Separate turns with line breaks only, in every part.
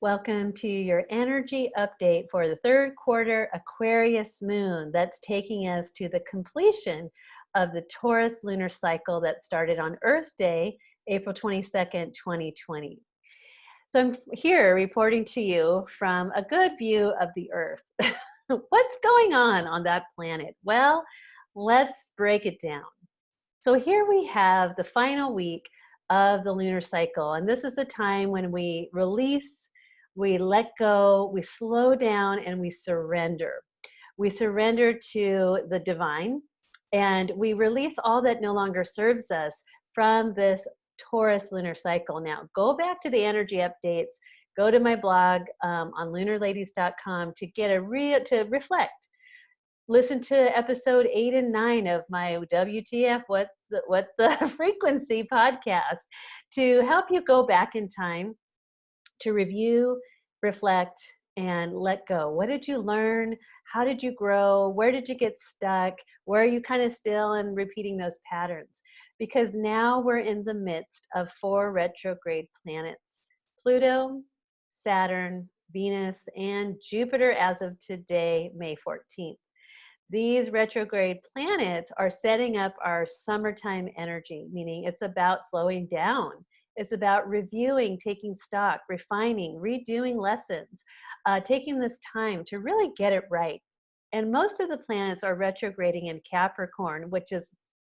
Welcome to your energy update for the third quarter Aquarius Moon. That's taking us to the completion of the Taurus lunar cycle that started on Earth Day, April 22nd, 2020. So I'm here reporting to you from a good view of the Earth. What's going on that planet? Well, let's break it down. So here we have the final week of the lunar cycle, and this is the time when we release, we let go, we slow down, and we surrender. We surrender to the divine, and we release all that no longer serves us from this Taurus lunar cycle. Now, go back to the energy updates. Go to my blog on lunarladies.com to get to reflect. Listen to episode 8 and 9 of my WTF, what the frequency podcast to help you go back in time to review, reflect, and let go. What did you learn? How did you grow? Where did you get stuck? Where are you kind of still and repeating those patterns? Because now we're in the midst of 4 retrograde planets: Pluto, Saturn, Venus, and Jupiter as of today, May 14th. These retrograde planets are setting up our summertime energy, meaning it's about slowing down. It's about reviewing, taking stock, refining, redoing lessons, taking this time to really get it right. And most of the planets are retrograding in Capricorn, which is,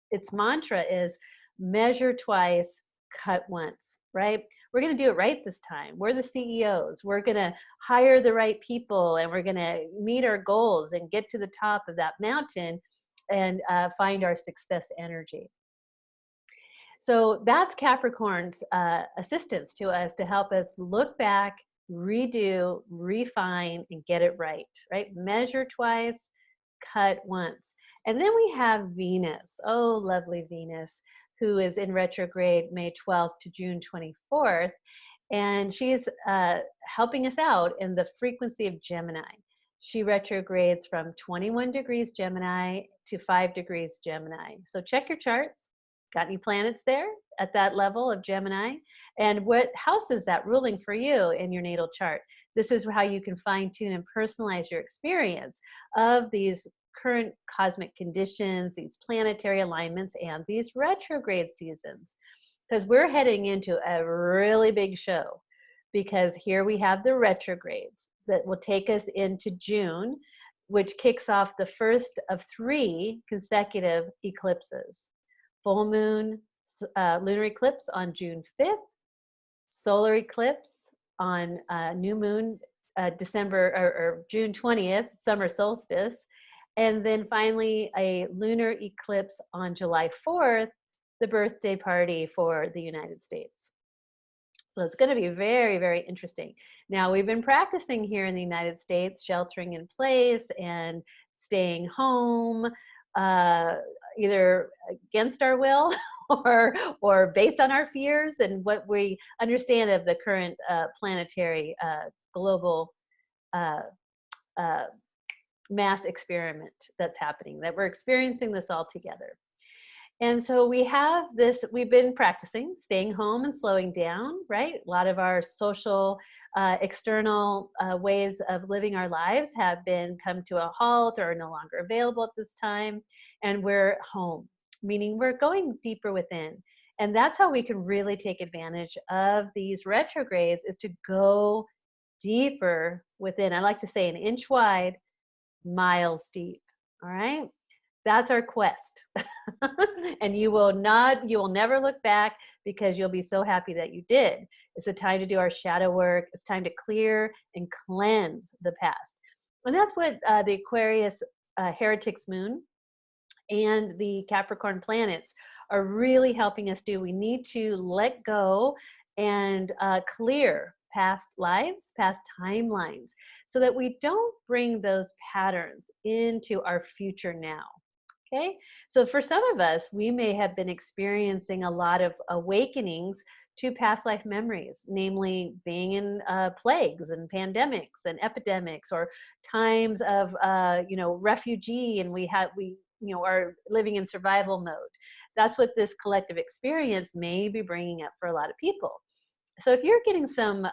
its mantra is measure twice, cut once, right? We're going to do it right this time. We're the CEOs. We're going to hire the right people, and we're going to meet our goals and get to the top of that mountain and find our success energy. So that's Capricorn's assistance to us to help us look back, redo, refine, and get it right, right? Measure twice, cut once. And then we have Venus, oh, lovely Venus, who is in retrograde May 12th to June 24th. And she's helping us out in the frequency of Gemini. She retrogrades from 21 degrees Gemini to 5 degrees Gemini. So check your charts. Got any planets there at that level of Gemini? And what house is that ruling for you in your natal chart? This is how you can fine tune and personalize your experience of these current cosmic conditions, these planetary alignments, and these retrograde seasons. Because we're heading into a really big show, because here we have the retrogrades that will take us into June, which kicks off the first of 3 consecutive eclipses. Full moon lunar eclipse on June 5th, solar eclipse on new moon or June 20th, summer solstice, and then finally a lunar eclipse on July 4th, the birthday party for the United States. So it's going to be very, very interesting. Now, we've been practicing here in the United States, sheltering in place and staying home, either against our will or based on our fears and what we understand of the current planetary global mass experiment that's happening, that we're experiencing this all together. And so we have this, we've been practicing staying home and slowing down, right? A lot of our social, external ways of living our lives have come to a halt or are no longer available at this time. And we're home, meaning we're going deeper within. And that's how we can really take advantage of these retrogrades, is to go deeper within. I like to say an inch wide, miles deep, all right? That's our quest. And you will never look back, because you'll be so happy that you did. It's a time to do our shadow work. It's time to clear and cleanse the past. And that's what the Aquarius Heretic Moon and the Capricorn planets are really helping us do. We need to let go and clear past lives, past timelines, so that we don't bring those patterns into our future now. Okay, so for some of us, we may have been experiencing a lot of awakenings to past life memories, namely being in plagues and pandemics and epidemics, or times of refugee, and we are living in survival mode. That's what this collective experience may be bringing up for a lot of people. So if you're getting some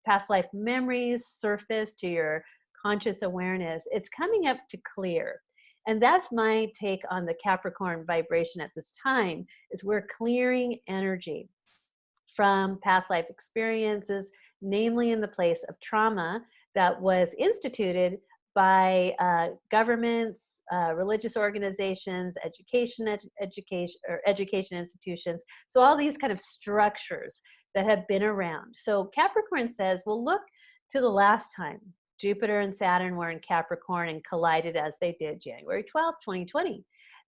past life memories surface to your conscious awareness, it's coming up to clear. And that's my take on the Capricorn vibration at this time, is we're clearing energy from past life experiences, namely in the place of trauma that was instituted by governments, religious organizations, education institutions. So all these kind of structures that have been around. So Capricorn says, well, look to the last time Jupiter and Saturn were in Capricorn and collided as they did January 12th, 2020.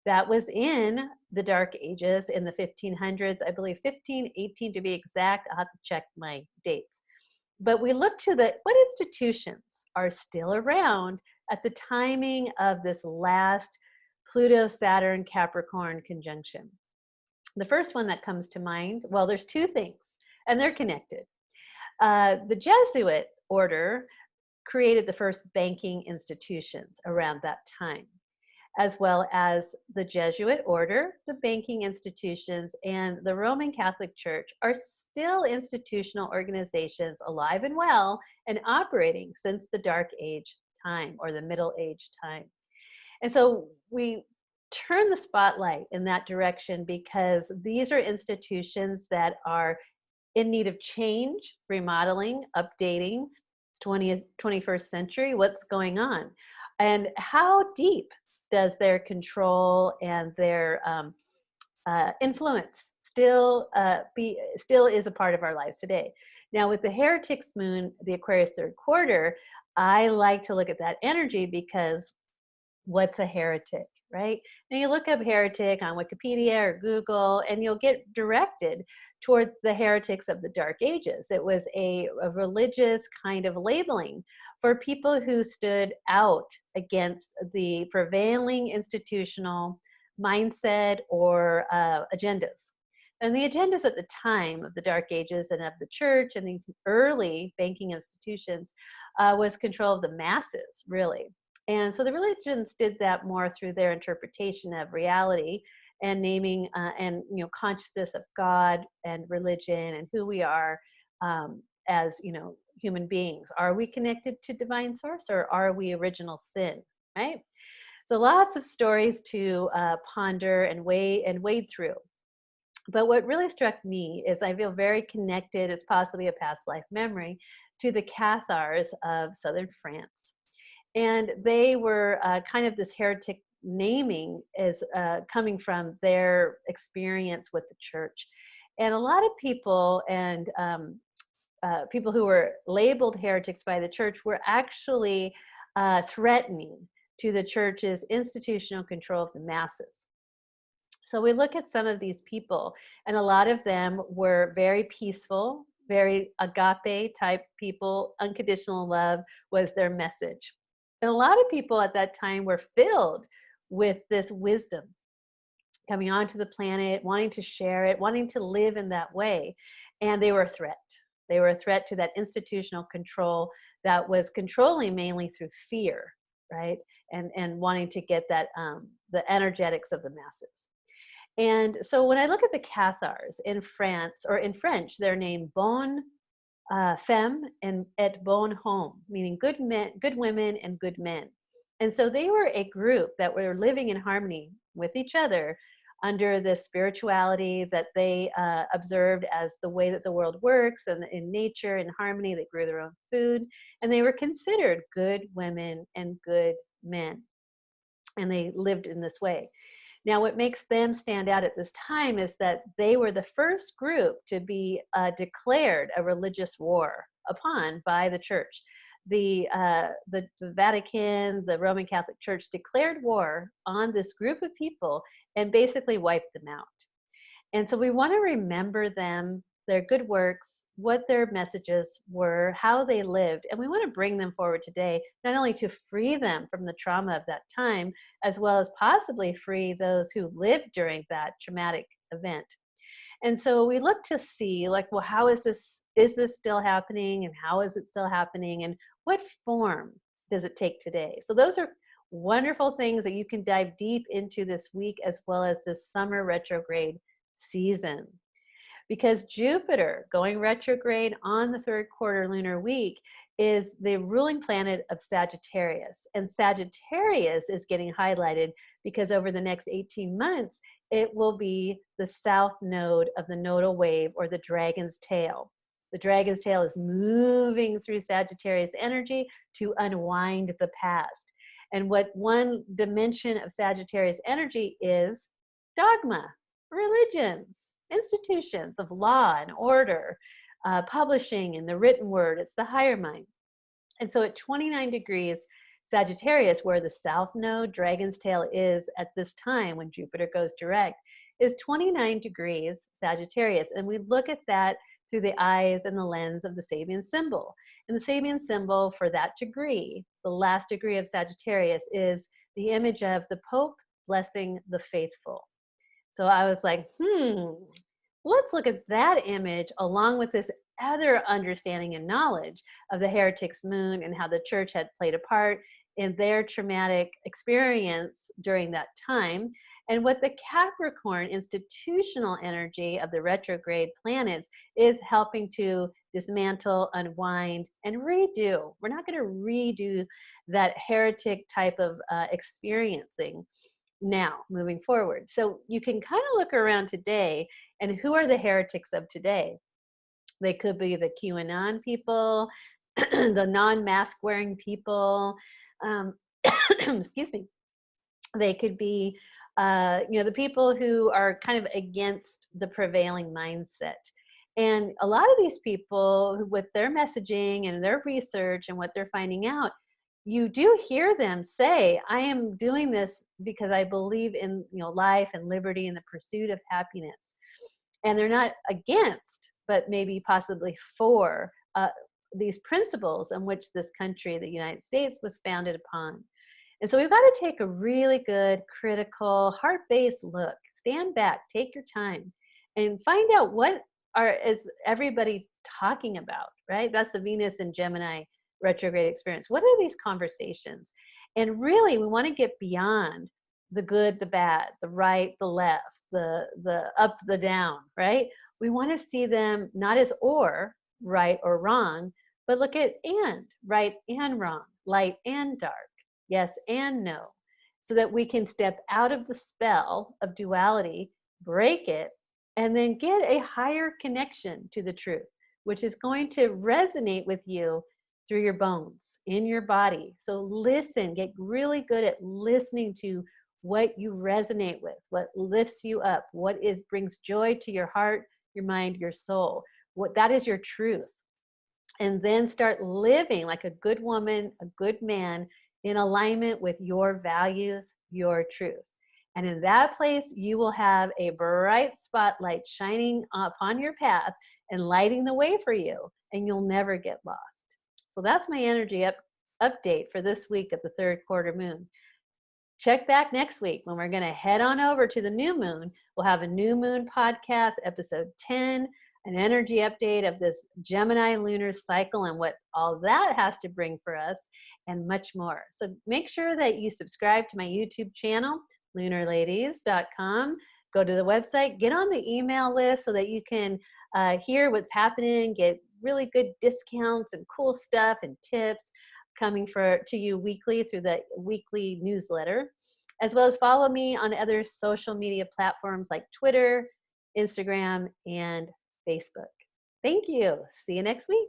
That was in the Dark Ages in the 1500s, I believe 1518 to be exact. I'll have to check my dates. But we look to what institutions are still around at the timing of this last Pluto-Saturn Capricorn conjunction. The first one that comes to mind, well, there's two things, and they're connected. The Jesuit order created the first banking institutions around that time, as well as the Jesuit order, the banking institutions, and the Roman Catholic Church are still institutional organizations, alive and well and operating since the Dark Age time, or the Middle Age time. And so we turn the spotlight in that direction because these are institutions that are in need of change, remodeling, updating. It's 21st century, what's going on? And how deep does their control and their influence still is a part of our lives today? Now, with the Heretic's moon, the Aquarius third quarter, I like to look at that energy because what's a heretic, right? And you look up heretic on Wikipedia or Google, and you'll get directed towards the heretics of the Dark Ages. It was a religious kind of labeling for people who stood out against the prevailing institutional mindset or agendas. And the agendas at the time of the Dark Ages and of the church and these early banking institutions was control of the masses, really. And so the religions did that more through their interpretation of reality and naming and consciousness of God and religion and who we are as human beings. Are we connected to divine source, or are we original sin? Right. So lots of stories to ponder and wade through. But what really struck me is I feel very connected, it's possibly a past life memory, to the Cathars of southern France. And they were kind of this heretic naming is coming from their experience with the church. And a lot of people and people who were labeled heretics by the church were actually threatening to the church's institutional control of the masses. So we look at some of these people, and a lot of them were very peaceful, very agape type people. Unconditional love was their message. And a lot of people at that time were filled with this wisdom coming onto the planet, wanting to share it, wanting to live in that way. And they were a threat. They were a threat to that institutional control that was controlling mainly through fear, right? And wanting to get that the energetics of the masses. And so when I look at the Cathars in France, or in French, they're named bonne femme and et bon homme, meaning good men, good women, and good men. And so they were a group that were living in harmony with each other under the spirituality that they observed as the way that the world works, and in nature, in harmony. They grew their own food, and they were considered good women and good men. And they lived in this way. Now, what makes them stand out at this time is that they were the first group to be declared a religious war upon by the church. The Vatican, the Roman Catholic Church, declared war on this group of people and basically wiped them out. And so we want to remember them, their good works, what their messages were, how they lived, and we want to bring them forward today, not only to free them from the trauma of that time, as well as possibly free those who lived during that traumatic event. And so we look to see, like, well, how is this still happening, and how is it still happening, and what form does it take today? So those are wonderful things that you can dive deep into this week, as well as this summer retrograde season. because Jupiter going retrograde on the third quarter lunar week is the ruling planet of Sagittarius. And Sagittarius is getting highlighted because over the next 18 months, it will be the south node of the nodal wave, or the dragon's tail. The dragon's tail is moving through Sagittarius energy to unwind the past. And what one dimension of Sagittarius energy is dogma, religions, institutions of law and order, publishing and the written word. It's the higher mind. And so at 29 degrees Sagittarius, where the south node, dragon's tail, is at this time when Jupiter goes direct, is 29 degrees Sagittarius. And we look at that through the eyes and the lens of the Sabian symbol. And the Sabian symbol for that degree, the last degree of Sagittarius, is the image of the Pope blessing the faithful. So I was like, let's look at that image along with this other understanding and knowledge of the Heretic's moon and how the church had played a part in their traumatic experience during that time, and what the Capricorn institutional energy of the retrograde planets is helping to dismantle, unwind, and redo. We're not going to redo that heretic type of experiencing now moving forward. So you can kind of look around today, and who are the heretics of today? They could be the QAnon people, the non-mask wearing people, excuse me. They could be, the people who are kind of against the prevailing mindset. And a lot of these people, with their messaging and their research and what they're finding out, you do hear them say, I am doing this because I believe in life and liberty and the pursuit of happiness. And they're not against, but maybe possibly for these principles on which this country, the United States, was founded upon. And so we've got to take a really good, critical, heart-based look. Stand back, take your time, and find out what is everybody talking about, right? That's the Venus and Gemini retrograde experience. What are these conversations? And really, we want to get beyond the good, the bad, the right, the left, the up, the down, right? We want to see them not as or, right or wrong, but look at and, right and wrong, light and dark, yes and no, so that we can step out of the spell of duality, break it, and then get a higher connection to the truth, which is going to resonate with you through your bones, in your body. So listen, get really good at listening to what you resonate with, what lifts you up, what brings joy to your heart, your mind, your soul. What that is your truth. And then start living like a good woman, a good man, in alignment with your values, your truth. And in that place, you will have a bright spotlight shining upon your path and lighting the way for you, and you'll never get lost. So that's my energy update for this week of the third quarter moon. Check back next week when we're going to head on over to the new moon. We'll have a new moon podcast, episode 10, an energy update of this Gemini lunar cycle and what all that has to bring for us, and much more. So make sure that you subscribe to my YouTube channel, lunarladies.com. Go to the website, get on the email list so that you can hear what's happening, get really good discounts and cool stuff and tips coming to you weekly through the weekly newsletter, as well as follow me on other social media platforms like Twitter, Instagram, and Facebook. Thank you. See you next week.